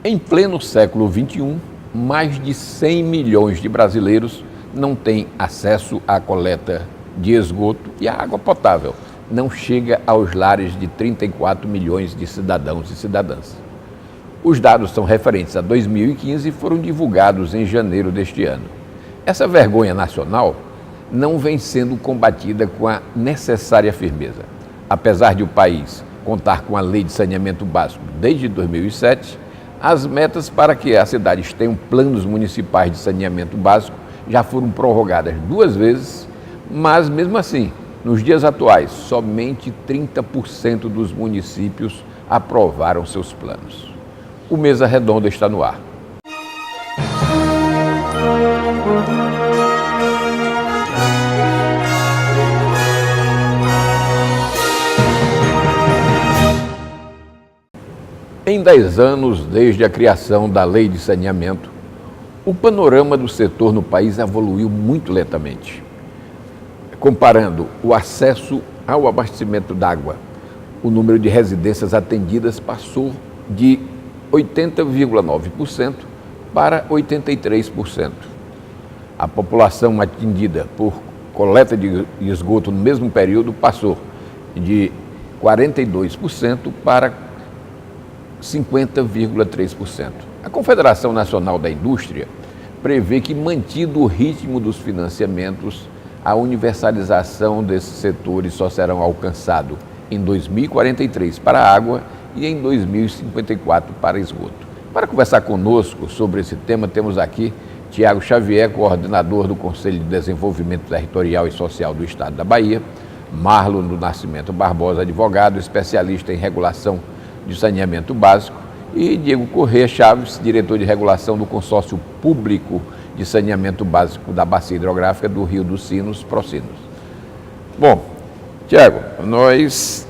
Em pleno século XXI, mais de 100 milhões de brasileiros não têm acesso à coleta de esgoto e à água potável. Não chega aos lares de 34 milhões de cidadãos e cidadãs. Os dados são referentes a 2015 e foram divulgados em janeiro deste ano. Essa vergonha nacional não vem sendo combatida com a necessária firmeza. Apesar de o país contar com a Lei de Saneamento Básico desde 2007, as metas para que as cidades tenham planos municipais de saneamento básico já foram prorrogadas 2 vezes, mas mesmo assim, nos dias atuais, somente 30% dos municípios aprovaram seus planos. O Mesa Redonda está no ar. Em 10 anos, desde a criação da Lei de Saneamento, o panorama do setor no país evoluiu muito lentamente. Comparando o acesso ao abastecimento d'água, o número de residências atendidas passou de 80,9% para 83%. A população atendida por coleta de esgoto no mesmo período passou de 42% para 50,3%. A Confederação Nacional da Indústria prevê que, mantido o ritmo dos financiamentos, a universalização desses setores só serão alcançados em 2043 para a água e em 2054 para esgoto. Para conversar conosco sobre esse tema, temos aqui Tiago Xavier, coordenador do Conselho de Desenvolvimento Territorial e Social do Estado da Bahia, Marlon do Nascimento Barbosa, advogado, especialista em regulação de saneamento básico, e Diego Corrêa Chaves, diretor de regulação do Consórcio Público de Saneamento Básico da Bacia Hidrográfica do Rio dos Sinos, Procinos. Bom, Tiago, nós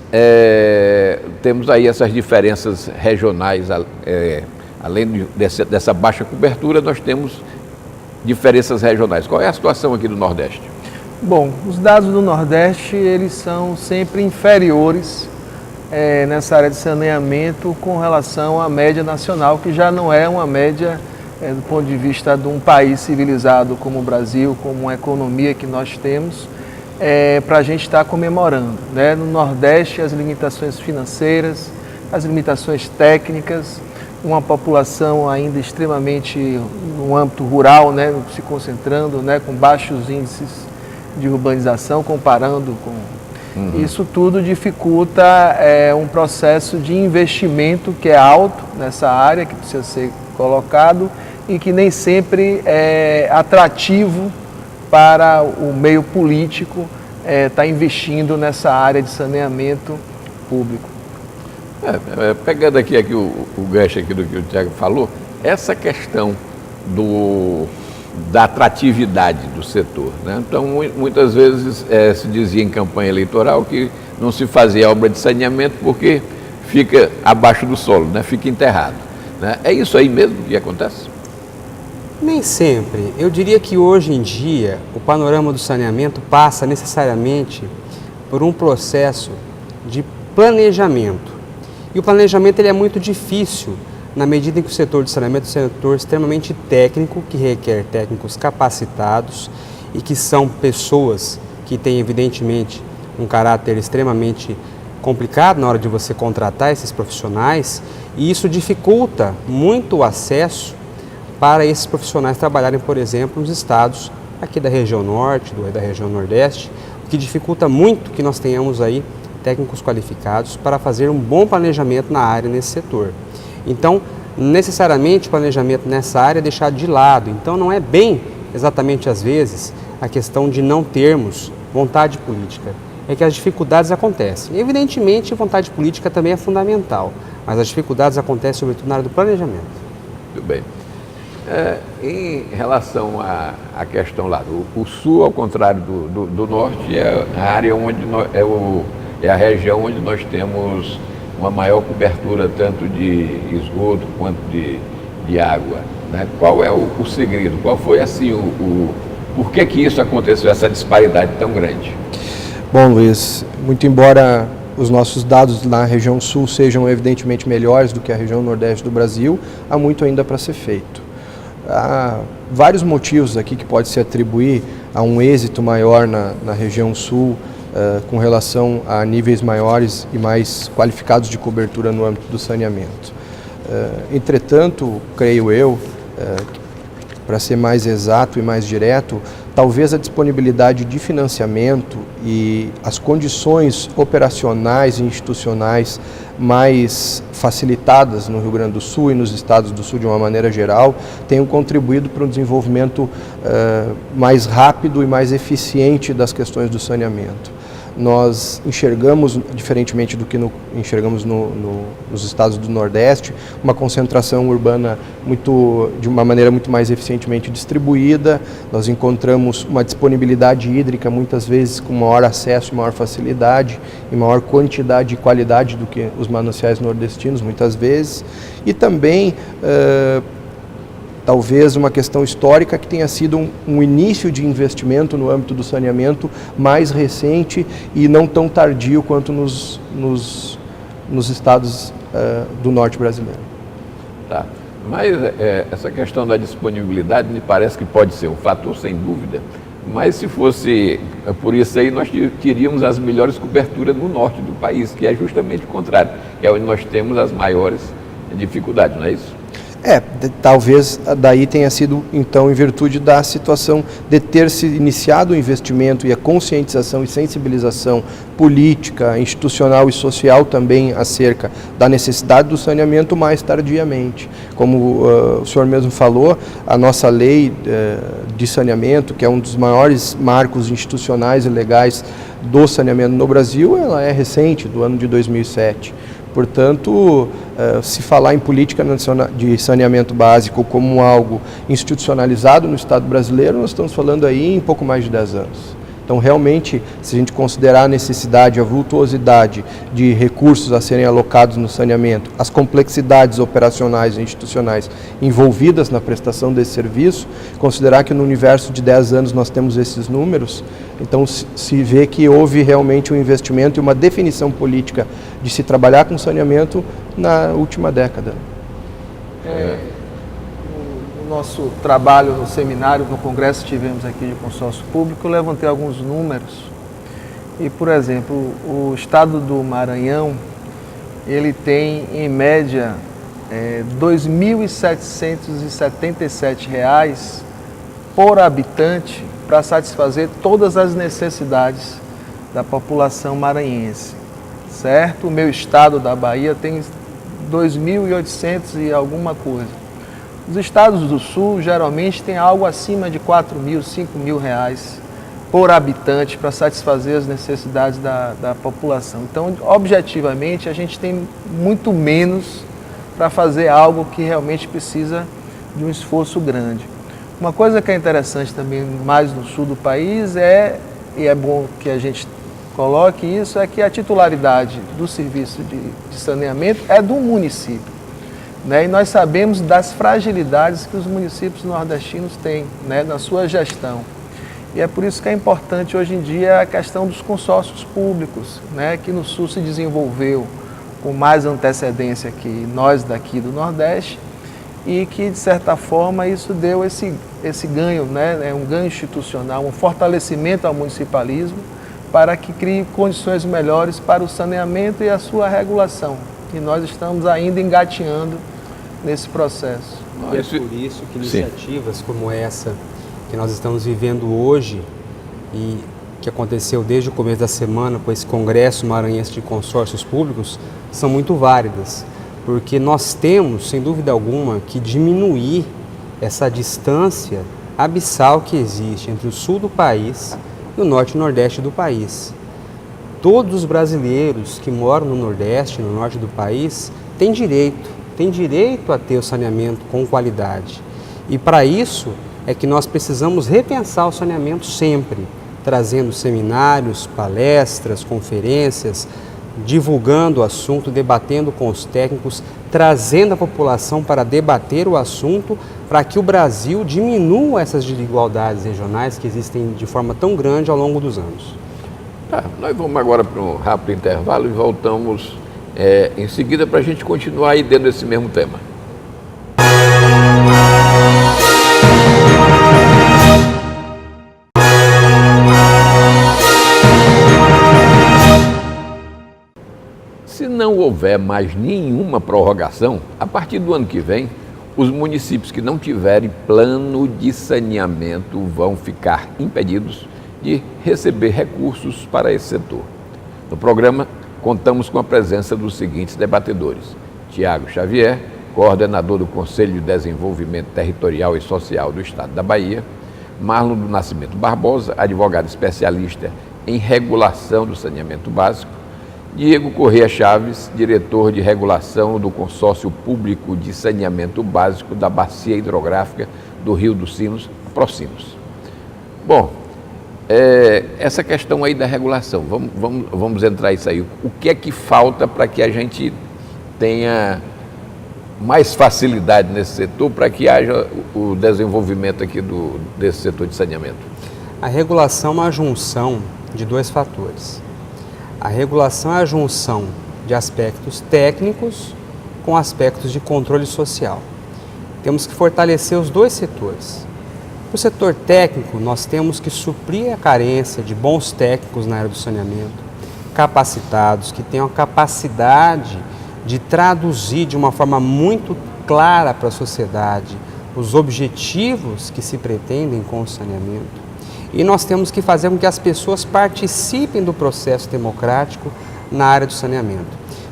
temos aí essas diferenças regionais, além dessa baixa cobertura, nós temos diferenças regionais. Qual é a situação aqui do Nordeste? Bom, os dados do Nordeste, eles são sempre inferiores nessa área de saneamento com relação à média nacional, que já não é uma média do ponto de vista de um país civilizado como o Brasil, como uma economia que nós temos, para a gente estar comemorando, né? No Nordeste, as limitações financeiras, as limitações técnicas, uma população ainda extremamente no âmbito rural, né? Se concentrando, né? Com baixos índices de urbanização, comparando com... Isso tudo dificulta um processo de investimento que é alto nessa área, que precisa ser colocado e que nem sempre é atrativo para o meio político estar investindo nessa área de saneamento público. Pegando aqui o gancho aqui do que o Tiago falou, essa questão da atratividade do setor, né? Então, muitas vezes se dizia em campanha eleitoral que não se fazia obra de saneamento porque fica abaixo do solo, né? Fica enterrado, né? É isso aí mesmo que acontece? Nem sempre. Eu diria que hoje em dia o panorama do saneamento passa necessariamente por um processo de planejamento. E o planejamento ele é muito difícil na medida em que o setor de saneamento é um setor extremamente técnico, que requer técnicos capacitados e que são pessoas que têm, evidentemente, um caráter extremamente complicado na hora de você contratar esses profissionais, e isso dificulta muito o acesso para esses profissionais trabalharem, por exemplo, nos estados aqui da região norte, da região nordeste, o que dificulta muito que nós tenhamos aí técnicos qualificados para fazer um bom planejamento na área nesse setor. Então, necessariamente o planejamento nessa área é deixado de lado. Então, não é bem exatamente às vezes a questão de não termos vontade política, é que as dificuldades acontecem. Evidentemente, vontade política também é fundamental, mas as dificuldades acontecem sobretudo na área do planejamento. Muito bem. Em relação à questão lá, o sul, ao contrário do norte, é a área onde é a região onde nós temos uma maior cobertura tanto de esgoto quanto de de água, né? Qual é o segredo? Qual foi assim por que isso aconteceu, essa disparidade tão grande? Bom, Luiz, muito embora os nossos dados na região sul sejam evidentemente melhores do que a região nordeste do Brasil, há muito ainda para ser feito. Há vários motivos aqui que pode se atribuir a um êxito maior na região sul, com relação a níveis maiores e mais qualificados de cobertura no âmbito do saneamento. Entretanto, creio eu, para ser mais exato e mais direto, talvez a disponibilidade de financiamento e as condições operacionais e institucionais mais facilitadas no Rio Grande do Sul e nos estados do Sul de uma maneira geral tenham contribuído para um desenvolvimento mais rápido e mais eficiente das questões do saneamento. Nós enxergamos, diferentemente do que enxergamos nos estados do Nordeste, uma concentração urbana de uma maneira muito mais eficientemente distribuída. Nós encontramos uma disponibilidade hídrica muitas vezes com maior acesso, maior facilidade e maior quantidade e qualidade do que os mananciais nordestinos muitas vezes. E também talvez uma questão histórica que tenha sido um início de investimento no âmbito do saneamento mais recente e não tão tardio quanto nos estados do norte brasileiro. Tá. Mas essa questão da disponibilidade me parece que pode ser um fator, sem dúvida, mas se fosse por isso aí, nós teríamos as melhores coberturas no norte do país, que é justamente o contrário, que é onde nós temos as maiores dificuldades, não é isso? Talvez daí tenha sido, então, em virtude da situação de ter se iniciado o investimento e a conscientização e sensibilização política, institucional e social também acerca da necessidade do saneamento mais tardiamente. Como o senhor mesmo falou, a nossa lei de saneamento, que é um dos maiores marcos institucionais e legais do saneamento no Brasil, ela é recente, do ano de 2007. Portanto, se falar em política nacional de saneamento básico como algo institucionalizado no Estado brasileiro, nós estamos falando aí em pouco mais de 10 anos. Então, realmente, se a gente considerar a necessidade, a vultuosidade de recursos a serem alocados no saneamento, as complexidades operacionais e institucionais envolvidas na prestação desse serviço, considerar que no universo de 10 anos nós temos esses números, então se vê que houve realmente um investimento e uma definição política de se trabalhar com saneamento na última década. No nosso trabalho no seminário, no congresso que tivemos aqui de consórcio público, eu levantei alguns números e, por exemplo, o estado do Maranhão, ele tem em média R$ 2.777 por habitante para satisfazer todas as necessidades da população maranhense, certo? O meu estado da Bahia tem 2.800 e alguma coisa. Os estados do sul geralmente têm algo acima de 4.000, 5.000 reais por habitante para satisfazer as necessidades da população. Então, objetivamente, a gente tem muito menos para fazer algo que realmente precisa de um esforço grande. Uma coisa que é interessante também mais no sul do país e é bom que a gente coloque isso, é que a titularidade do serviço de saneamento é do município. Né? E nós sabemos das fragilidades que os municípios nordestinos têm, né, na sua gestão. E é por isso que é importante hoje em dia a questão dos consórcios públicos, né, que no Sul se desenvolveu com mais antecedência que nós daqui do Nordeste e que, de certa forma, isso deu esse ganho, né, um ganho institucional, um fortalecimento ao municipalismo para que crie condições melhores para o saneamento e a sua regulação. E nós estamos ainda engateando nesse processo. E é por isso que iniciativas como essa que nós estamos vivendo hoje e que aconteceu desde o começo da semana com esse Congresso Maranhense de Consórcios Públicos são muito válidas, porque nós temos, sem dúvida alguma, que diminuir essa distância abissal que existe entre o sul do país e o norte e nordeste do país. Todos os brasileiros que moram no Nordeste, no norte do país, têm direito a ter o saneamento com qualidade. E para isso é que nós precisamos repensar o saneamento sempre, trazendo seminários, palestras, conferências, divulgando o assunto, debatendo com os técnicos, trazendo a população para debater o assunto, para que o Brasil diminua essas desigualdades regionais que existem de forma tão grande ao longo dos anos. Tá, nós vamos agora para um rápido intervalo e voltamos em seguida para a gente continuar aí dentro desse mesmo tema. Se não houver mais nenhuma prorrogação, a partir do ano que vem, os municípios que não tiverem plano de saneamento vão ficar impedidos de receber recursos para esse setor. No programa, contamos com a presença dos seguintes debatedores: Tiago Xavier, coordenador do Conselho de Desenvolvimento Territorial e Social do Estado da Bahia; Marlon do Nascimento Barbosa, advogado especialista em regulação do saneamento básico; Diego Corrêa Chaves, diretor de regulação do Consórcio Público de Saneamento Básico da Bacia Hidrográfica do Rio dos Sinos, Procinos. Bom, essa questão aí da regulação, vamos entrar nisso aí. O que é que falta para que a gente tenha mais facilidade nesse setor, para que haja o desenvolvimento aqui desse setor de saneamento? A regulação é uma junção de dois fatores. A regulação é a junção de aspectos técnicos com aspectos de controle social. Temos que fortalecer os dois setores. No setor técnico, nós temos que suprir a carência de bons técnicos na área do saneamento, capacitados, que tenham a capacidade de traduzir de uma forma muito clara para a sociedade os objetivos que se pretendem com o saneamento. E nós temos que fazer com que as pessoas participem do processo democrático na área do saneamento.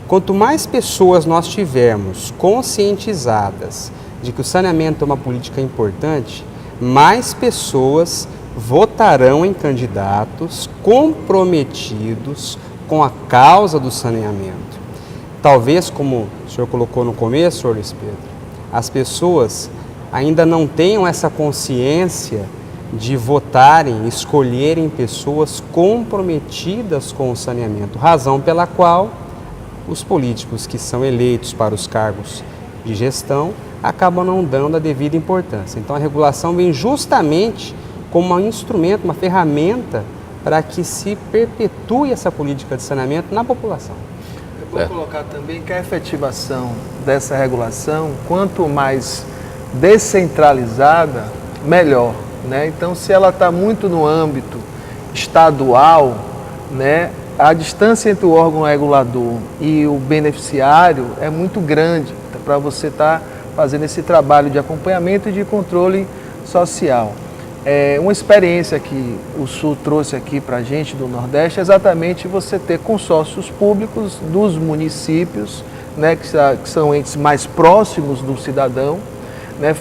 Quanto mais pessoas nós tivermos conscientizadas de que o saneamento é uma política importante, mais pessoas votarão em candidatos comprometidos com a causa do saneamento. Talvez, como o senhor colocou no começo, senhor Luiz Pedro, as pessoas ainda não tenham essa consciência de votarem, escolherem pessoas comprometidas com o saneamento, razão pela qual os políticos que são eleitos para os cargos de gestão acabam não dando a devida importância. Então a regulação vem justamente como um instrumento, uma ferramenta para que se perpetue essa política de saneamento na população. Eu vou colocar também que a efetivação dessa regulação, quanto mais descentralizada, melhor. Então, se ela está muito no âmbito estadual, a distância entre o órgão regulador e o beneficiário é muito grande para você estar fazendo esse trabalho de acompanhamento e de controle social. Uma experiência que o Sul trouxe aqui para a gente do Nordeste é exatamente você ter consórcios públicos dos municípios, que são entes mais próximos do cidadão,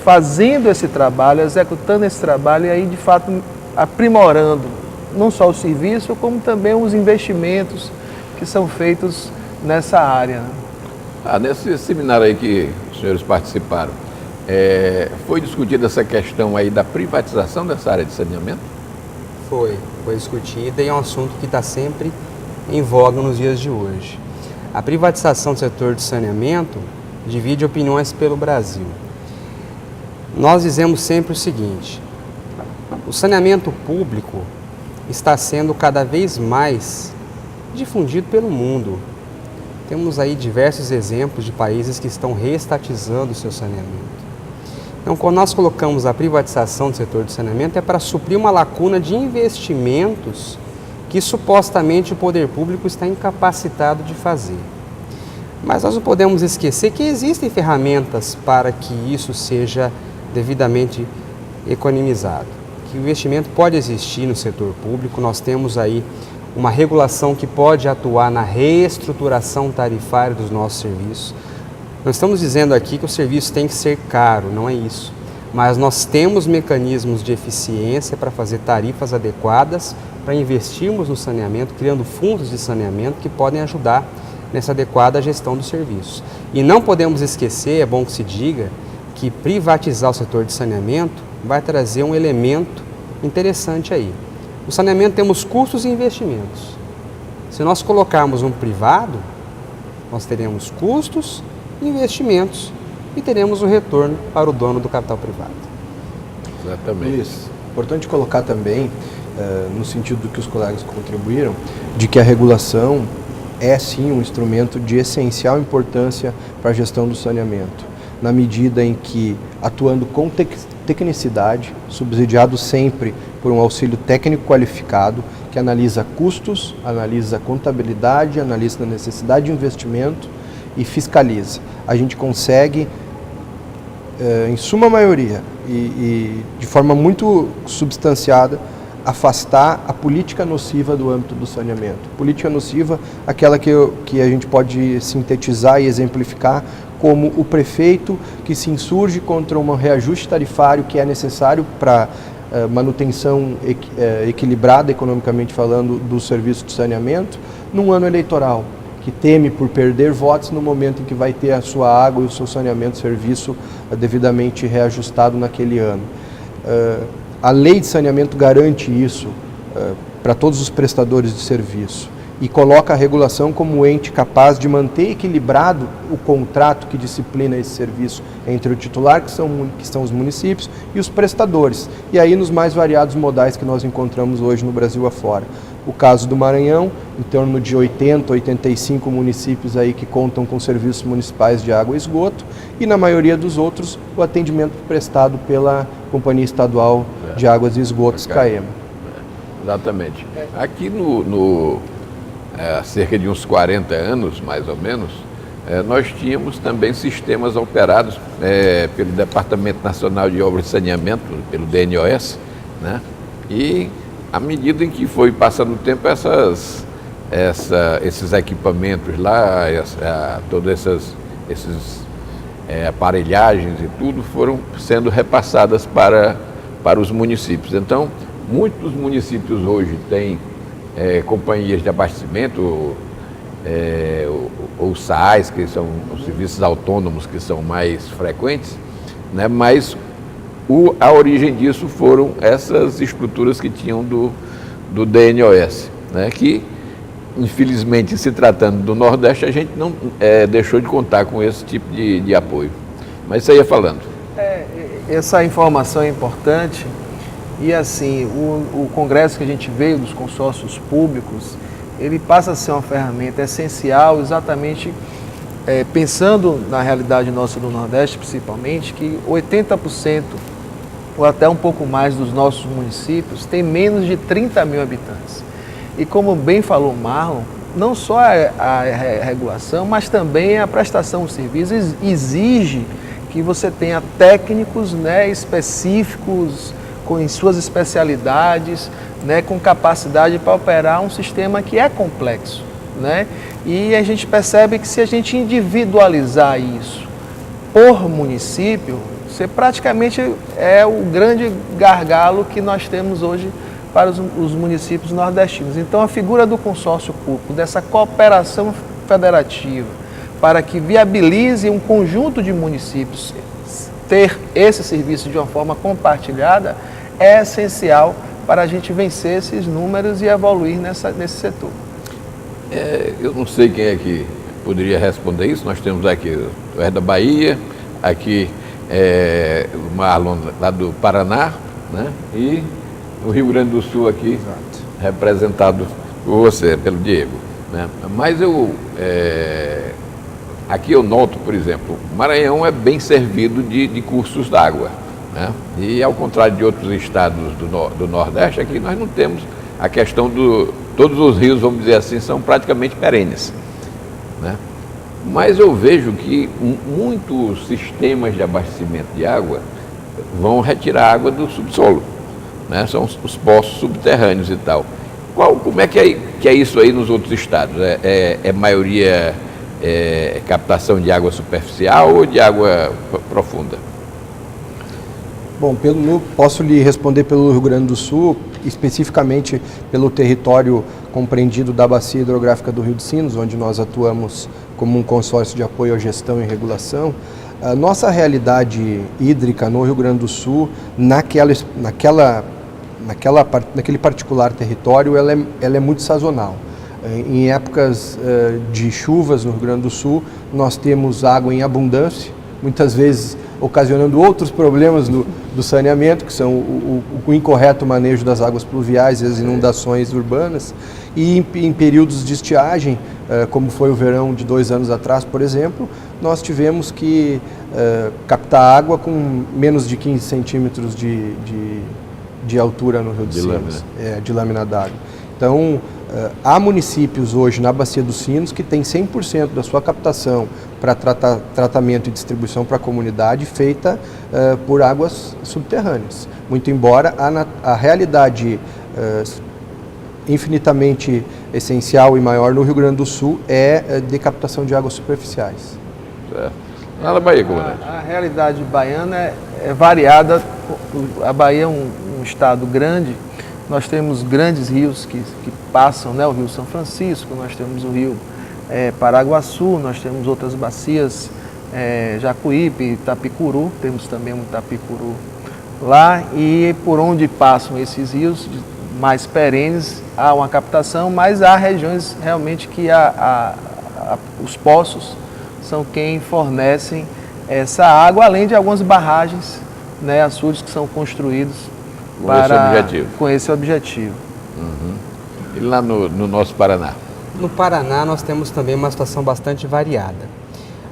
fazendo esse trabalho, executando esse trabalho e aí de fato aprimorando não só o serviço, como também os investimentos que são feitos nessa área. Nesse seminário aí que os senhores participaram, foi discutida essa questão aí da privatização dessa área de saneamento? Foi discutida e é um assunto que está sempre em voga nos dias de hoje. A privatização do setor de saneamento divide opiniões pelo Brasil. Nós dizemos sempre o seguinte: o saneamento público está sendo cada vez mais difundido pelo mundo. Temos aí diversos exemplos de países que estão reestatizando o seu saneamento. Então, quando nós colocamos a privatização do setor de saneamento, é para suprir uma lacuna de investimentos que supostamente o poder público está incapacitado de fazer. Mas nós não podemos esquecer que existem ferramentas para que isso seja devidamente economizado, que o investimento pode existir no setor público. Nós temos aí uma regulação que pode atuar na reestruturação tarifária dos nossos serviços. Não estamos dizendo aqui que o serviço tem que ser caro, não é isso, mas nós temos mecanismos de eficiência para fazer tarifas adequadas, para investirmos no saneamento, criando fundos de saneamento que podem ajudar nessa adequada gestão do serviço. E não podemos esquecer, é bom que se diga, que privatizar o setor de saneamento vai trazer um elemento interessante aí. No saneamento temos custos e investimentos. Se nós colocarmos um privado, nós teremos custos, investimentos e teremos um retorno para o dono do capital privado. Exatamente. Luiz, importante colocar também, no sentido do que os colegas contribuíram, de que a regulação é sim um instrumento de essencial importância para a gestão do saneamento, na medida em que, atuando com tecnicidade, subsidiado sempre por um auxílio técnico qualificado, que analisa custos, analisa contabilidade, analisa a necessidade de investimento e fiscaliza. A gente consegue, em suma maioria e de forma muito substanciada, afastar a política nociva do âmbito do saneamento. Política nociva, aquela que a gente pode sintetizar e exemplificar como o prefeito que se insurge contra um reajuste tarifário que é necessário para manutenção equilibrada, economicamente falando, do serviço de saneamento, num ano eleitoral, que teme por perder votos no momento em que vai ter a sua água e o seu saneamento serviço devidamente reajustado naquele ano. A lei de saneamento garante isso para todos os prestadores de serviço e coloca a regulação como ente capaz de manter equilibrado o contrato que disciplina esse serviço entre o titular, que são os municípios, e os prestadores. E aí nos mais variados modais que nós encontramos hoje no Brasil afora. O caso do Maranhão, em torno de 80, 85 municípios aí que contam com serviços municipais de água e esgoto, e na maioria dos outros o atendimento prestado pela Companhia Estadual de Águas e Esgotos, CAEMA. Exatamente. Aqui há cerca de uns 40 anos, mais ou menos, nós tínhamos também sistemas operados pelo Departamento Nacional de Obras de Saneamento, pelo DNOS, né? E à medida em que foi passando o tempo, esses equipamentos lá, todas essas aparelhagens e tudo foram sendo repassadas para os municípios. Então, muitos municípios hoje têm companhias de abastecimento, ou SAAs, que são os serviços autônomos que são mais frequentes, né? Mas a origem disso foram essas estruturas que tinham do DNOS, né? Que, infelizmente, se tratando do Nordeste, a gente não deixou de contar com esse tipo de apoio. Mas isso aí ia falando. Essa informação é importante e, assim, o congresso que a gente veio dos consórcios públicos, ele passa a ser uma ferramenta essencial exatamente pensando na realidade nossa do Nordeste, principalmente, que 80% ou até um pouco mais dos nossos municípios tem menos de 30 mil habitantes. E como bem falou Marlon, não só a regulação, mas também a prestação de serviços exige que você tenha técnicos, né, específicos, em suas especialidades, né, com capacidade para operar um sistema que é complexo, né? E a gente percebe que se a gente individualizar isso por município, você praticamente é o grande gargalo que nós temos hoje para os municípios nordestinos. Então, a figura do consórcio público, dessa cooperação federativa, para que viabilize um conjunto de municípios ter esse serviço de uma forma compartilhada, é essencial para a gente vencer esses números e evoluir nesse setor. Eu não sei quem é que poderia responder isso. Nós temos aqui o da Bahia, aqui o Marlon lá do Paraná, né? E o Rio Grande do Sul aqui, exato, representado por você, pelo Diego, né? Mas aqui eu noto, por exemplo, o Maranhão é bem servido de cursos d'água, né? E ao contrário de outros estados do Nordeste, aqui nós não temos a questão todos os rios, vamos dizer assim, são praticamente perenes, né? Mas eu vejo que muitos sistemas de abastecimento de água vão retirar água do subsolo, né? São os poços subterrâneos e tal. Como é que é isso aí nos outros estados? É maioria captação de água superficial ou de água profunda? Bom, posso lhe responder pelo Rio Grande do Sul, especificamente pelo território compreendido da Bacia Hidrográfica do Rio dos Sinos, onde nós atuamos como um consórcio de apoio à gestão e regulação. A nossa realidade hídrica no Rio Grande do Sul, naquele particular território, ela é muito sazonal. Em épocas de chuvas no Rio Grande do Sul, nós temos água em abundância, muitas vezes ocasionando outros problemas do saneamento, que são o incorreto manejo das águas pluviais e as inundações urbanas. E em períodos de estiagem, como foi o verão de 2 anos atrás, por exemplo, nós tivemos que captar água com menos de 15 centímetros de altura no Rio dos Sinos, de lâmina d'água. Então, há municípios hoje na Bacia dos Sinos que têm 100% da sua captação para tratamento e distribuição para a comunidade feita por águas subterrâneas. Muito embora a realidade infinitamente essencial e maior no Rio Grande do Sul é de captação de águas superficiais. Certo. Lá na Bahia, comandante. A realidade baiana é variada. A Bahia é um estado grande. Nós temos grandes rios que passam, né? O Rio São Francisco, nós temos o Rio Paraguaçu, nós temos outras bacias, Jacuípe, Itapicuru, temos também um Itapicuru lá, e por onde passam esses rios mais perenes há uma captação, mas há regiões realmente que os poços são quem fornecem essa água, além de algumas barragens, né, açudes que são construídos com esse objetivo. Uhum. E lá no nosso Paraná? No Paraná nós temos também uma situação bastante variada.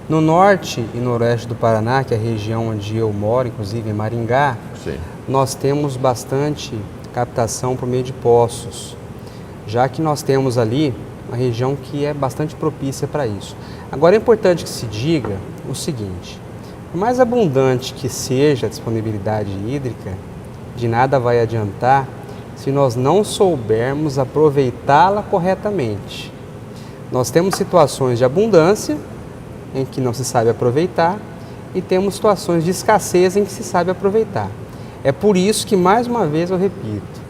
No norte e noroeste do Paraná, que é a região onde eu moro, inclusive em Maringá, sim, nós temos bastante captação por meio de poços, já que nós temos ali uma região que é bastante propícia para isso. Agora é importante que se diga o seguinte: por mais abundante que seja a disponibilidade hídrica, de nada vai adiantar se nós não soubermos aproveitá-la corretamente. Nós temos situações de abundância em que não se sabe aproveitar e temos situações de escassez em que se sabe aproveitar. É por isso que, mais uma vez, eu repito,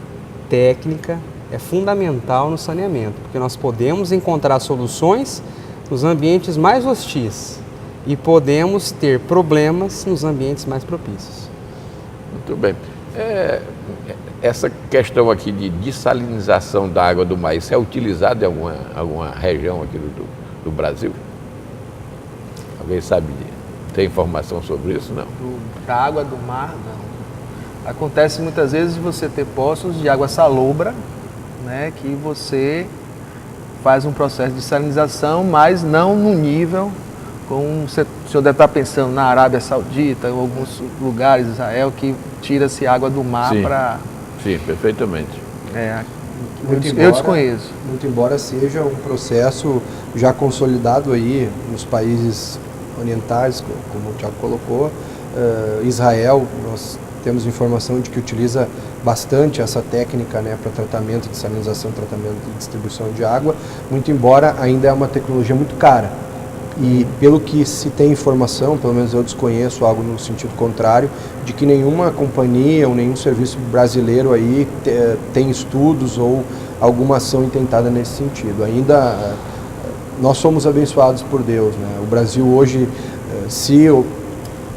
técnica é fundamental no saneamento, porque nós podemos encontrar soluções nos ambientes mais hostis e podemos ter problemas nos ambientes mais propícios. Muito bem. Essa questão aqui de dessalinização da água do mar, isso é utilizado em alguma região aqui do Brasil? Alguém sabe, tem informação sobre isso? Não. Da água do mar, não. Acontece muitas vezes você ter poços de água salobra, né, que você faz um processo de salinização, mas não no nível como o senhor deve estar pensando na Arábia Saudita, ou alguns lugares, Israel, que tira-se água do mar para... Sim, perfeitamente. Eu desconheço. Muito embora seja um processo já consolidado aí nos países orientais, como o Thiago colocou, Israel, nós temos informação de que utiliza bastante essa técnica, né, para tratamento de salinização, tratamento e distribuição de água, muito embora ainda é uma tecnologia muito cara. E pelo que se tem informação, pelo menos eu desconheço algo no sentido contrário, de que nenhuma companhia ou nenhum serviço brasileiro aí tem estudos ou alguma ação intentada nesse sentido. Ainda nós somos abençoados por Deus, né? O Brasil hoje, eu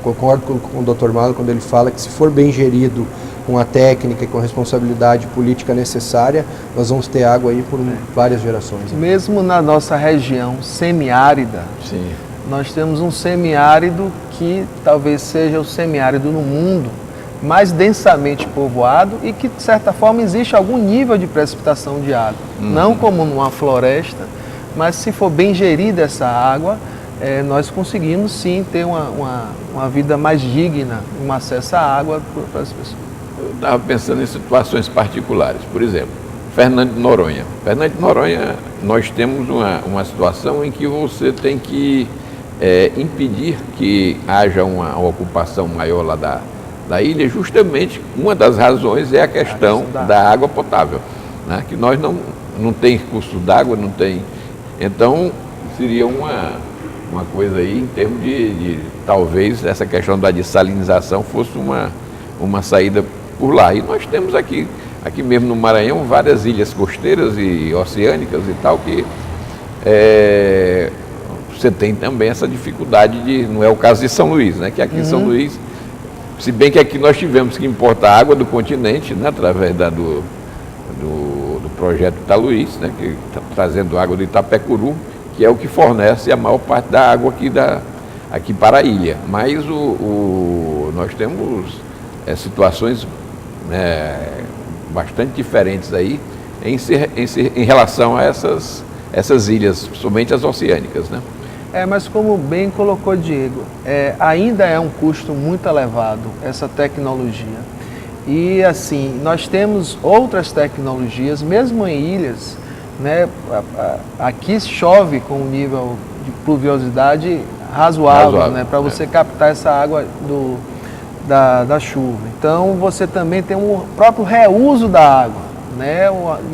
concordo com o Dr. Malo quando ele fala que se for bem gerido com a técnica e com a responsabilidade política necessária, nós vamos ter água aí por várias gerações. Mesmo na nossa região semiárida, sim, nós temos um semiárido que talvez seja o semiárido no mundo mais densamente povoado e que, de certa forma, existe algum nível de precipitação de água. Não como numa floresta, mas se for bem gerida essa água, nós conseguimos sim ter uma vida mais digna, um acesso à água para as pessoas. Eu estava pensando em situações particulares. Por exemplo, Fernando de Noronha. Fernando de Noronha, nós temos uma situação em que você tem que impedir que haja uma ocupação maior lá da ilha. Justamente uma das razões é a questão da água potável, né? Que nós não tem recurso d'água, não tem. Então, seria uma coisa aí em termos de talvez essa questão da dessalinização fosse uma saída por lá. E nós temos aqui mesmo no Maranhão várias ilhas costeiras e oceânicas e tal que você tem também essa dificuldade não é o caso de São Luís, né? Que aqui em São Luís, se bem que aqui nós tivemos que importar água do continente, né? Através do projeto Taluís, né, que está trazendo água do Itapecuru, que é o que fornece a maior parte da água aqui para a ilha. Mas nós temos situações bastante diferentes aí em relação a essas ilhas, principalmente as oceânicas, né? Mas como bem colocou Diego, ainda é um custo muito elevado essa tecnologia. E assim, nós temos outras tecnologias, mesmo em ilhas, né? Aqui chove com um nível de pluviosidade razoável, né? Para você captar essa água da chuva. Então você também tem o próprio reuso da água, né?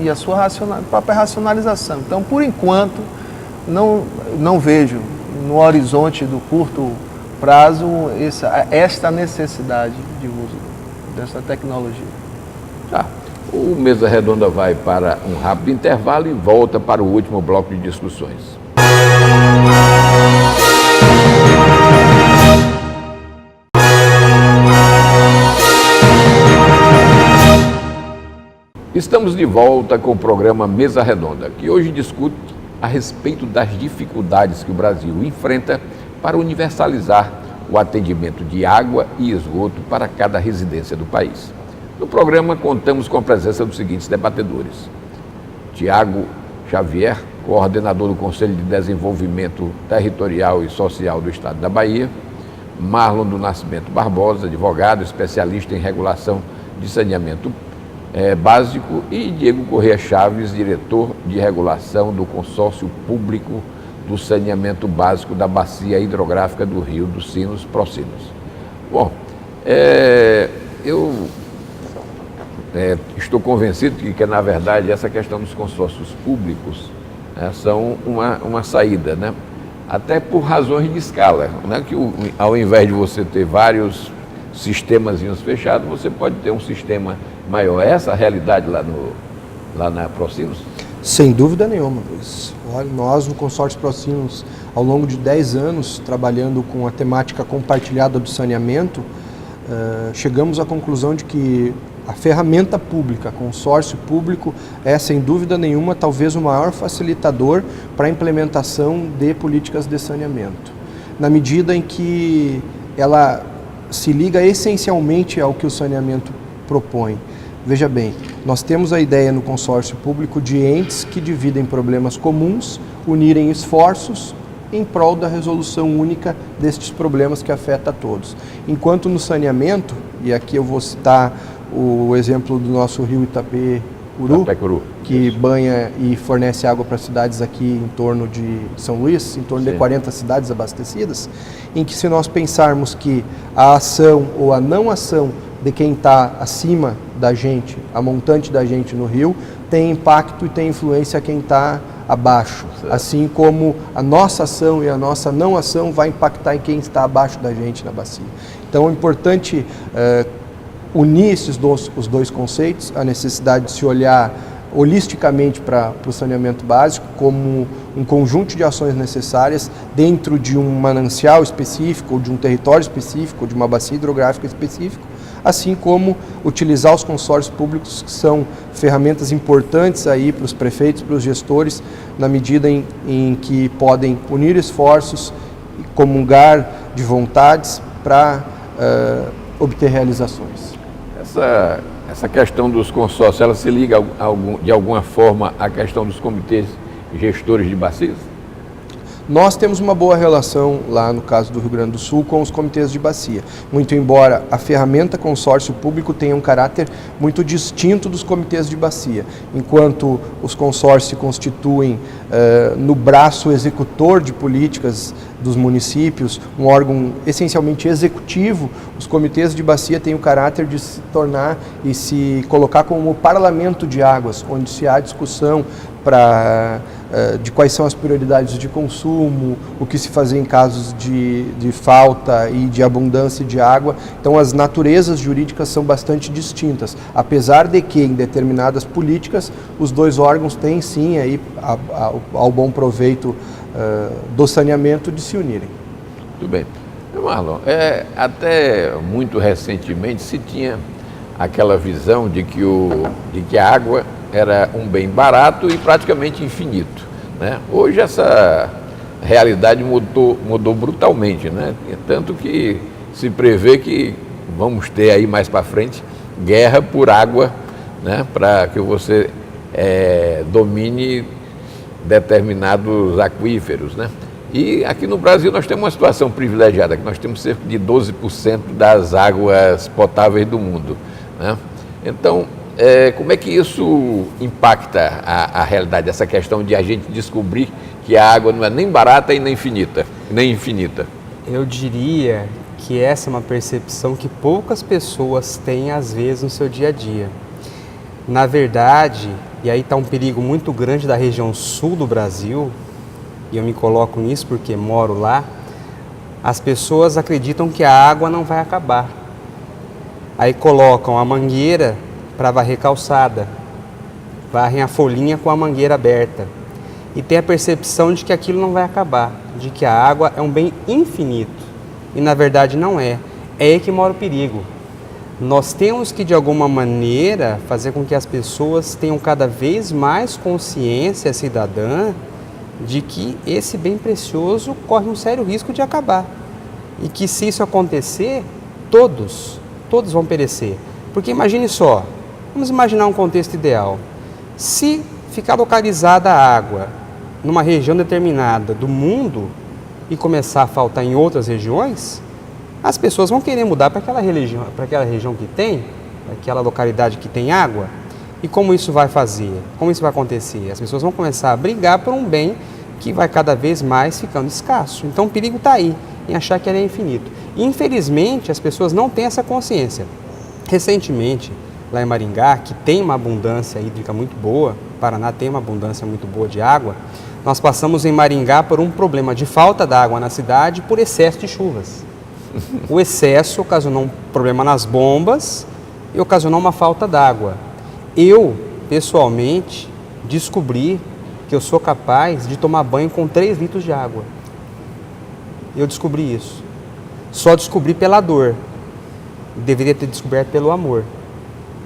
E a sua própria racionalização. Então, por enquanto, não vejo no horizonte do curto prazo esta necessidade de uso dessa tecnologia. Tá. O Mesa Redonda vai para um rápido intervalo e volta para o último bloco de discussões. Estamos de volta com o programa Mesa Redonda, que hoje discute a respeito das dificuldades que o Brasil enfrenta para universalizar o atendimento de água e esgoto para cada residência do país. No programa, contamos com a presença dos seguintes debatedores: Tiago Xavier, coordenador do Conselho de Desenvolvimento Territorial e Social do Estado da Bahia; Marlon do Nascimento Barbosa, advogado, especialista em regulação de saneamento básico; e Diego Corrêa Chaves, diretor de regulação do Consórcio Público do Saneamento Básico da Bacia Hidrográfica do Rio dos Sinos, Procinos. Bom, eu estou convencido que, na verdade, essa questão dos consórcios públicos são uma saída, né? Até por razões de escala, né? Que ao invés de você ter vários sistemazinhos fechados, você pode ter um sistema maior. É essa a realidade lá na Procinos? Sem dúvida nenhuma, Luiz. Olha, nós no Consórcio Procinos, ao longo de 10 anos, trabalhando com a temática compartilhada do saneamento, chegamos à conclusão de que a ferramenta pública, consórcio público, é sem dúvida nenhuma talvez o maior facilitador para a implementação de políticas de saneamento, na medida em que ela se liga essencialmente ao que o saneamento propõe. Veja bem, nós temos a ideia no consórcio público de entes que dividem problemas comuns, unirem esforços em prol da resolução única destes problemas que afetam a todos. Enquanto no saneamento, e aqui eu vou citar o exemplo do nosso rio Itapecuru, que banha e fornece água para cidades aqui em torno de São Luís, em torno de 40 cidades abastecidas, em que se nós pensarmos que a ação ou a não ação de quem está acima da gente, a montante da gente no rio, tem impacto e tem influência a quem está abaixo. Certo. Assim como a nossa ação e a nossa não ação vai impactar em quem está abaixo da gente na bacia. Então é importante unir os dois conceitos, a necessidade de se olhar holisticamente para o saneamento básico como um conjunto de ações necessárias dentro de um manancial específico, ou de um território específico, ou de uma bacia hidrográfica específica, assim como utilizar os consórcios públicos, que são ferramentas importantes aí para os prefeitos, para os gestores, na medida em que podem unir esforços e comungar de vontades para obter realizações. Essa questão dos consórcios, ela se liga de alguma forma à questão dos comitês gestores de bacias? Nós temos uma boa relação lá no caso do Rio Grande do Sul com os comitês de bacia, muito embora a ferramenta consórcio público tenha um caráter muito distinto dos comitês de bacia. Enquanto os consórcios se constituem no braço executor de políticas dos municípios, um órgão essencialmente executivo, os comitês de bacia têm o caráter de se tornar e se colocar como parlamento de águas, onde se há discussão de quais são as prioridades de consumo, o que se fazer em casos de falta e de abundância de água. Então as naturezas jurídicas são bastante distintas, apesar de que em determinadas políticas os dois órgãos têm sim aí ao bom proveito do saneamento de se unirem. Muito bem. Marlon, até muito recentemente se tinha aquela visão de que a água era um bem barato e praticamente infinito, né? Hoje essa realidade mudou brutalmente, né? Tanto que se prevê que vamos ter aí mais para frente guerra por água, né? Para que você domine determinados aquíferos, né? E aqui no Brasil nós temos uma situação privilegiada, que nós temos cerca de 12% das águas potáveis do mundo, né? Então, como é que isso impacta a realidade, essa questão de a gente descobrir que a água não é nem barata e nem infinita? Eu diria que essa é uma percepção que poucas pessoas têm, às vezes, no seu dia a dia. Na verdade, e aí está um perigo muito grande da região sul do Brasil, e eu me coloco nisso porque moro lá, as pessoas acreditam que a água não vai acabar. Aí colocam a mangueira para varrer calçada, varrem a folhinha com a mangueira aberta e tem a percepção de que aquilo não vai acabar, de que a água é um bem infinito. E na verdade não é. É aí que mora o perigo. Nós temos que, de alguma maneira, fazer com que as pessoas tenham cada vez mais consciência cidadã de que esse bem precioso corre um sério risco de acabar. E que se isso acontecer, todos vão perecer. Porque imagine só, vamos imaginar um contexto ideal. Se ficar localizada a água numa região determinada do mundo e começar a faltar em outras regiões, as pessoas vão querer mudar para aquela região que tem, aquela localidade que tem água. E como isso vai fazer? Como isso vai acontecer? As pessoas vão começar a brigar por um bem que vai cada vez mais ficando escasso. Então o perigo está aí, em achar que ele é infinito. E, infelizmente, as pessoas não têm essa consciência. Recentemente, lá em Maringá, que tem uma abundância hídrica muito boa, Paraná tem uma abundância muito boa de água, nós passamos em Maringá por um problema de falta de água na cidade por excesso de chuvas. O excesso ocasionou um problema nas bombas e ocasionou uma falta d'água. Eu, pessoalmente, descobri que eu sou capaz de tomar banho com 3 litros de água. Eu descobri isso. Só descobri pela dor. Deveria ter descoberto pelo amor.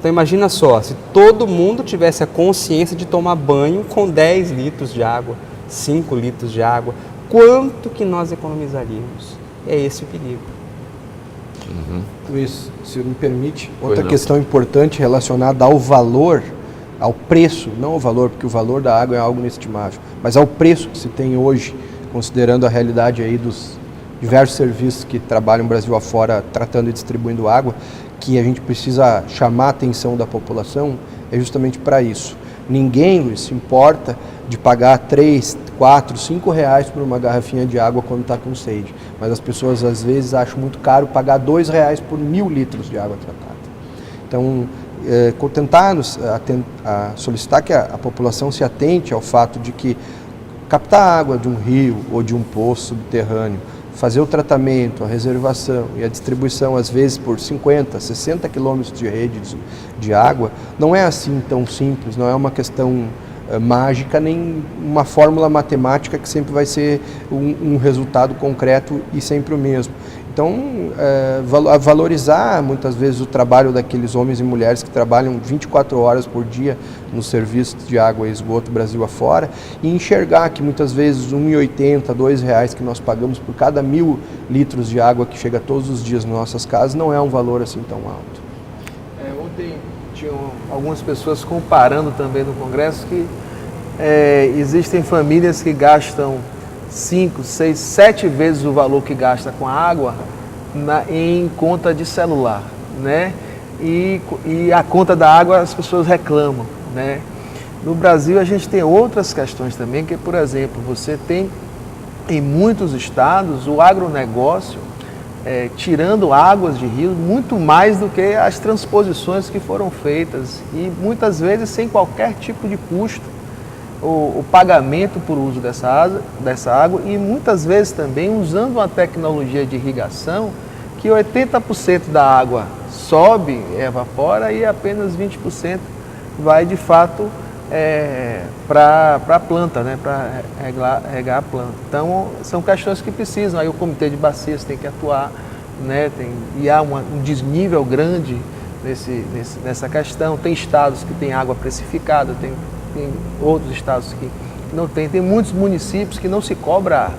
Então imagina só, se todo mundo tivesse a consciência de tomar banho com 10 litros de água, 5 litros de água, quanto que nós economizaríamos? É esse o perigo. Luiz, se me permite, outra questão importante relacionada ao valor, ao preço, não ao valor, porque o valor da água é algo inestimável, mas ao preço que se tem hoje, considerando a realidade aí dos diversos serviços que trabalham Brasil afora tratando e distribuindo água, que a gente precisa chamar a atenção da população, é justamente para isso. Ninguém, Luiz, se importa de pagar 3, 4, 5 reais por uma garrafinha de água quando está com sede. Mas as pessoas às vezes acham muito caro pagar 2 reais por 1.000 litros de água tratada. Então, tentar solicitar que a população se atente ao fato de que captar água de um rio ou de um poço subterrâneo, fazer o tratamento, a reservação e a distribuição, às vezes por 50, 60 quilômetros de rede de água, não é assim tão simples, não é uma questão mágica, nem uma fórmula matemática que sempre vai ser um resultado concreto e sempre o mesmo. Então, valorizar muitas vezes o trabalho daqueles homens e mulheres que trabalham 24 horas por dia no serviço de água e esgoto Brasil afora e enxergar que muitas vezes R$1,80, R$2 que nós pagamos por cada 1.000 litros de água que chega todos os dias nas nossas casas não é um valor assim tão alto. Ontem tinham algumas pessoas comparando também no Congresso que existem famílias que gastam 5, 6, 7 vezes o valor que gasta com a água em conta de celular, né? E a conta da água as pessoas reclamam, né? No Brasil a gente tem outras questões também, que por exemplo, você tem em muitos estados o agronegócio tirando águas de rios muito mais do que as transposições que foram feitas e muitas vezes sem qualquer tipo de custo. O pagamento por uso dessa água e muitas vezes também usando uma tecnologia de irrigação que 80% da água sobe, evapora e apenas 20% vai de fato para a planta, né, para regar a planta. Então são questões que precisam, aí o comitê de bacias tem que atuar, né, e há um desnível grande, nessa questão. Tem estados que têm água precificada, tem outros estados que não tem. Tem muitos municípios que não se cobra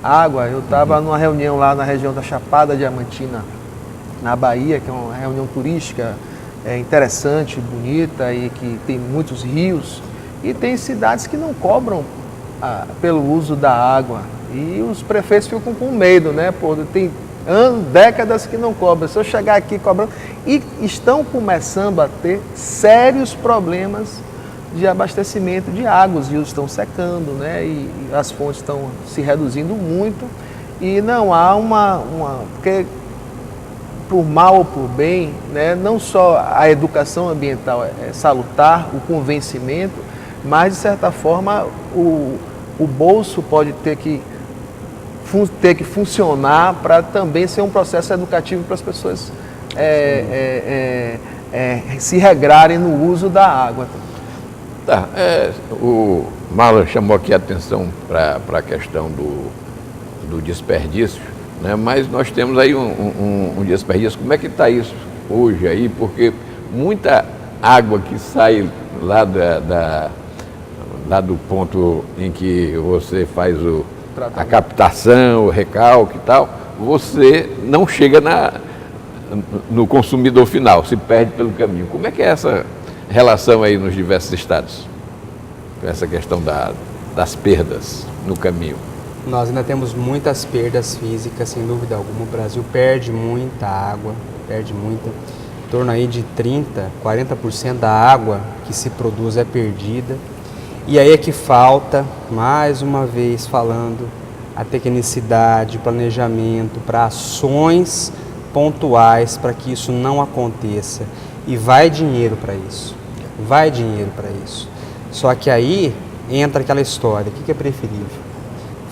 água. Eu estava numa reunião lá na região da Chapada Diamantina, na Bahia, que é uma reunião turística interessante, bonita e que tem muitos rios. E tem cidades que não cobram pelo uso da água. E os prefeitos ficam com medo, né? Tem décadas que não cobram. Se eu chegar aqui cobrando... E estão começando a ter sérios problemas de abastecimento de água. Os rios estão secando, né? E as fontes estão se reduzindo muito. E não há porque por mal ou por bem, né? Não só a educação ambiental é salutar, o convencimento, mas de certa forma o bolso pode ter que funcionar para também ser um processo educativo para as pessoas se regrarem no uso da água. Tá, o Marlon chamou aqui a atenção para a questão do desperdício, né? Mas nós temos aí um desperdício. Como é que está isso hoje aí? Porque muita água que sai lá lá do ponto em que você faz a captação, o recalque e tal, você não chega no consumidor final, se perde pelo caminho. Como é que é essa relação aí nos diversos estados? Essa questão das perdas no caminho. Nós ainda temos muitas perdas físicas, sem dúvida alguma. O Brasil perde muita água, em torno aí de 30%, 40% da água que se produz é perdida. E aí é que falta, mais uma vez falando, a tecnicidade, planejamento para ações pontuais para que isso não aconteça. E vai dinheiro para isso, Só que aí entra aquela história, o que é preferível?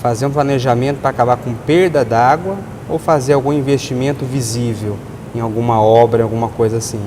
Fazer um planejamento para acabar com perda d'água ou fazer algum investimento visível em alguma obra, alguma coisa assim?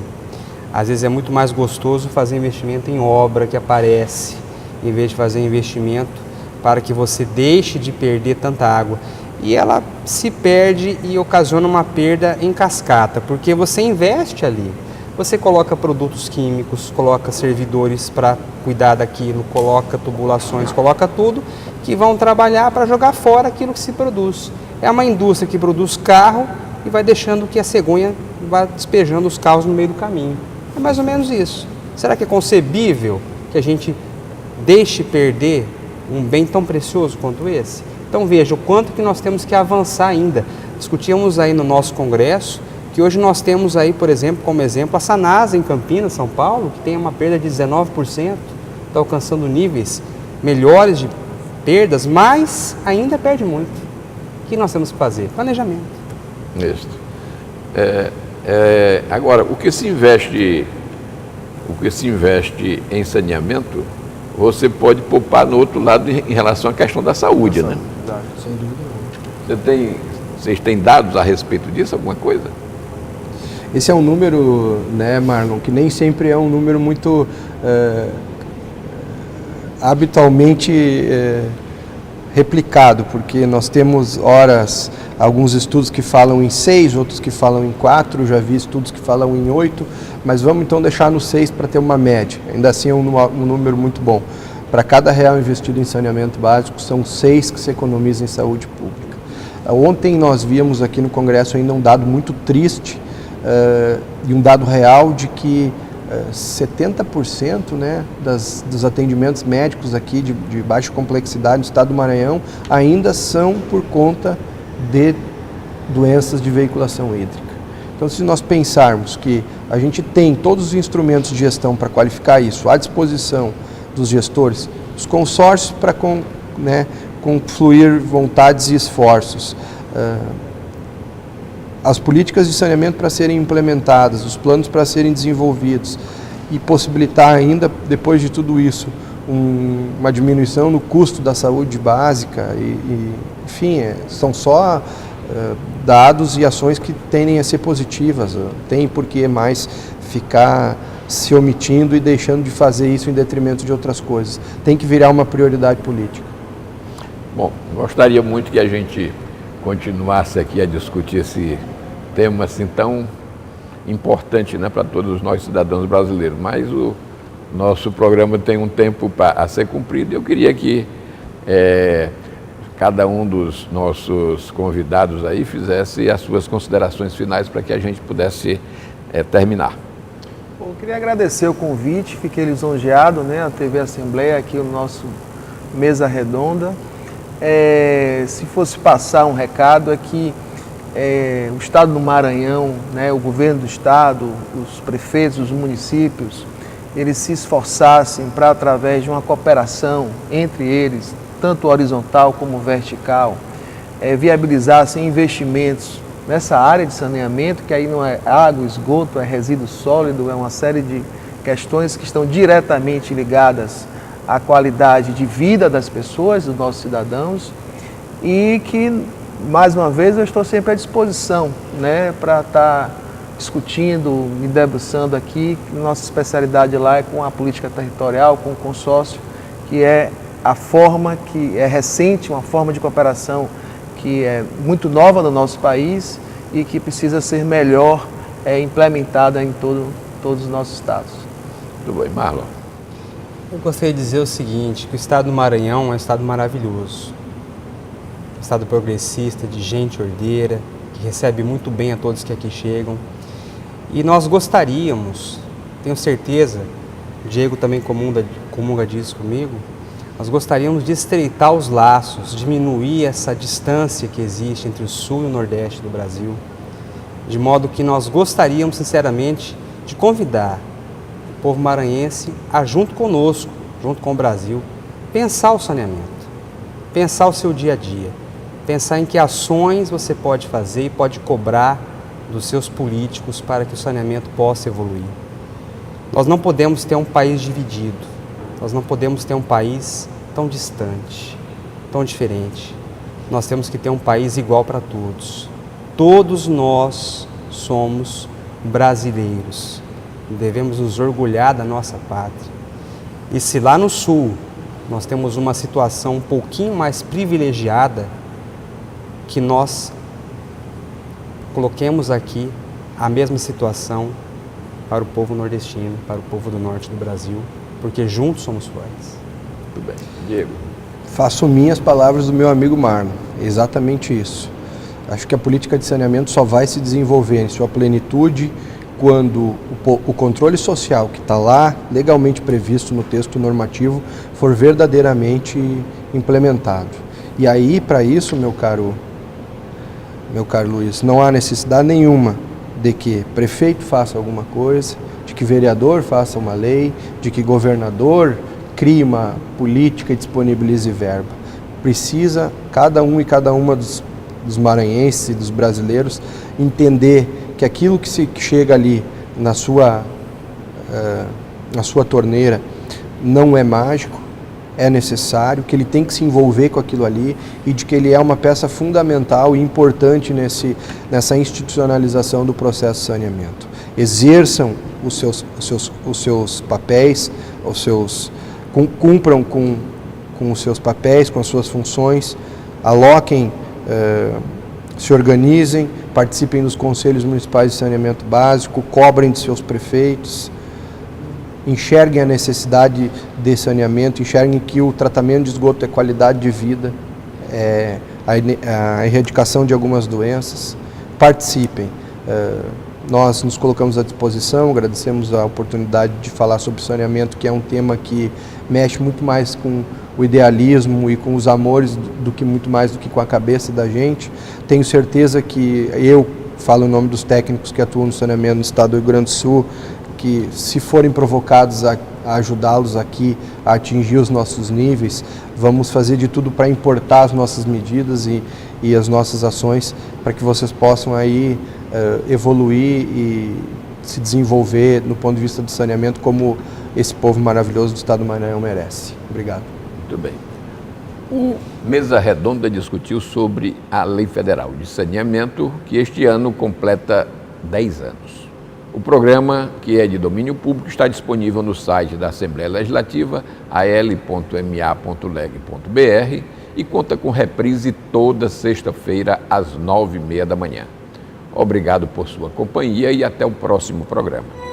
Às vezes é muito mais gostoso fazer investimento em obra que aparece, em vez de fazer investimento para que você deixe de perder tanta água. E ela se perde e ocasiona uma perda em cascata, porque você investe ali. Você coloca produtos químicos, coloca servidores para cuidar daquilo, coloca tubulações, coloca tudo que vão trabalhar para jogar fora aquilo que se produz. É uma indústria que produz carro e vai deixando que a cegonha vá despejando os carros no meio do caminho. É mais ou menos isso. Será que é concebível que a gente deixe perder um bem tão precioso quanto esse? Então veja o quanto que nós temos que avançar ainda. Discutíamos aí no nosso congresso que hoje nós temos aí, por exemplo, como exemplo, a Sanasa em Campinas, São Paulo, que tem uma perda de 19%, está alcançando níveis melhores de perdas, mas ainda perde muito. O que nós temos que fazer? Planejamento. Isso. Agora, o que se investe em saneamento, você pode poupar no outro lado em relação à questão da saúde, né? Sem dúvida. Vocês têm dados a respeito disso, alguma coisa? Esse é um número, né, Marlon, que nem sempre é um número muito habitualmente replicado, porque nós temos alguns estudos que falam em 6, outros que falam em 4, já vi estudos que falam em 8, mas vamos então deixar no 6 para ter uma média. Ainda assim é um número muito bom. Para cada real investido em saneamento básico, são 6 que se economiza em saúde pública. Ontem nós víamos aqui no Congresso ainda um dado muito triste, e um dado real de que 70%, né, dos atendimentos médicos aqui de baixa complexidade no estado do Maranhão ainda são por conta de doenças de veiculação hídrica. Então, se nós pensarmos que a gente tem todos os instrumentos de gestão para qualificar isso à disposição dos gestores, os consórcios para confluir vontades e esforços, as políticas de saneamento para serem implementadas, os planos para serem desenvolvidos e possibilitar ainda, depois de tudo isso, uma diminuição no custo da saúde básica, enfim, são só dados e ações que tendem a ser positivas, tem por que mais ficar se omitindo e deixando de fazer isso em detrimento de outras coisas. Tem que virar uma prioridade política. Bom, gostaria muito que a gente continuasse aqui a discutir esse tema assim tão importante, né, para todos nós cidadãos brasileiros, mas o nosso programa tem um tempo a ser cumprido e eu queria que cada um dos nossos convidados aí fizesse as suas considerações finais para que a gente pudesse terminar. Bom, eu queria agradecer o convite, fiquei lisonjeado, né, a TV Assembleia, aqui no nosso Mesa Redonda. Se fosse passar um recado é que o Estado do Maranhão, né, o governo do Estado, os prefeitos, os municípios, eles se esforçassem para, através de uma cooperação entre eles, tanto horizontal como vertical, viabilizassem investimentos nessa área de saneamento, que aí não é água, esgoto, é resíduo sólido, é uma série de questões que estão diretamente ligadas à qualidade de vida das pessoas, dos nossos cidadãos, e que, mais uma vez, eu estou sempre à disposição, né, para estar discutindo, me debruçando aqui. Nossa especialidade lá é com a política territorial, com o consórcio, que é a forma que é recente, uma forma de cooperação que é muito nova no nosso país e que precisa ser melhor implementada em todos os nossos estados. Muito bem, Marlon. Eu gostaria de dizer o seguinte, que o estado do Maranhão é um estado maravilhoso, um estado progressista, de gente ordeira, que recebe muito bem a todos que aqui chegam. E nós gostaríamos, tenho certeza, o Diego também comunga disso comigo, nós gostaríamos de estreitar os laços, diminuir essa distância que existe entre o sul e o nordeste do Brasil, de modo que nós gostaríamos, sinceramente, de convidar o povo maranhense a, junto conosco, junto com o Brasil, pensar o saneamento, pensar o seu dia a dia, pensar em que ações você pode fazer e pode cobrar dos seus políticos para que o saneamento possa evoluir. Nós não podemos ter um país dividido. Nós não podemos ter um país tão distante, tão diferente. Nós temos que ter um país igual para todos. Todos nós somos brasileiros. Devemos nos orgulhar da nossa pátria. E se lá no sul nós temos uma situação um pouquinho mais privilegiada, que nós coloquemos aqui a mesma situação para o povo nordestino, para o povo do norte do Brasil, porque juntos somos fortes. Muito bem. Diego. Faço minhas palavras do meu amigo Marlon, exatamente isso. Acho que a política de saneamento só vai se desenvolver em sua plenitude quando o controle social que está lá, legalmente previsto no texto normativo, for verdadeiramente implementado. E aí, para isso, meu caro Luiz, não há necessidade nenhuma de que prefeito faça alguma coisa, de que vereador faça uma lei, de que governador crie uma política e disponibilize verba. Precisa cada um e cada uma dos maranhenses e dos brasileiros entender que aquilo que chega ali na sua torneira não é mágico, é necessário, que ele tem que se envolver com aquilo ali e de que ele é uma peça fundamental e importante nessa institucionalização do processo de saneamento. Exerçam os seus papéis, cumpram com os seus papéis, com as suas funções, aloquem, se organizem, participem dos conselhos municipais de saneamento básico, cobrem de seus prefeitos, enxerguem a necessidade de saneamento, enxerguem que o tratamento de esgoto é qualidade de vida, a erradicação de algumas doenças. Participem. Nós nos colocamos à disposição, agradecemos a oportunidade de falar sobre saneamento, que é um tema que mexe muito mais com o idealismo e com os amores muito mais do que com a cabeça da gente. Tenho certeza que eu falo em nome dos técnicos que atuam no saneamento no estado do Rio Grande do Sul, que se forem provocados a ajudá-los aqui a atingir os nossos níveis, vamos fazer de tudo para importar as nossas medidas e as nossas ações para que vocês possam aí evoluir e se desenvolver no ponto de vista do saneamento como esse povo maravilhoso do estado do Maranhão merece. Obrigado. Muito bem. O Mesa Redonda discutiu sobre a Lei Federal de Saneamento, que este ano completa 10 anos. O programa, que é de domínio público, está disponível no site da Assembleia Legislativa, al.ma.leg.br, e conta com reprise toda sexta-feira às 9h30 da manhã. Obrigado por sua companhia e até o próximo programa.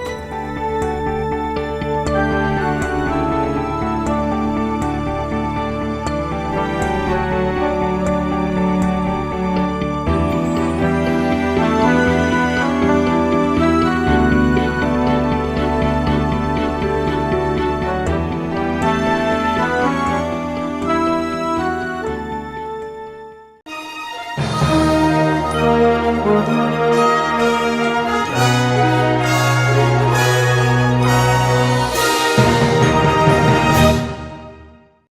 Música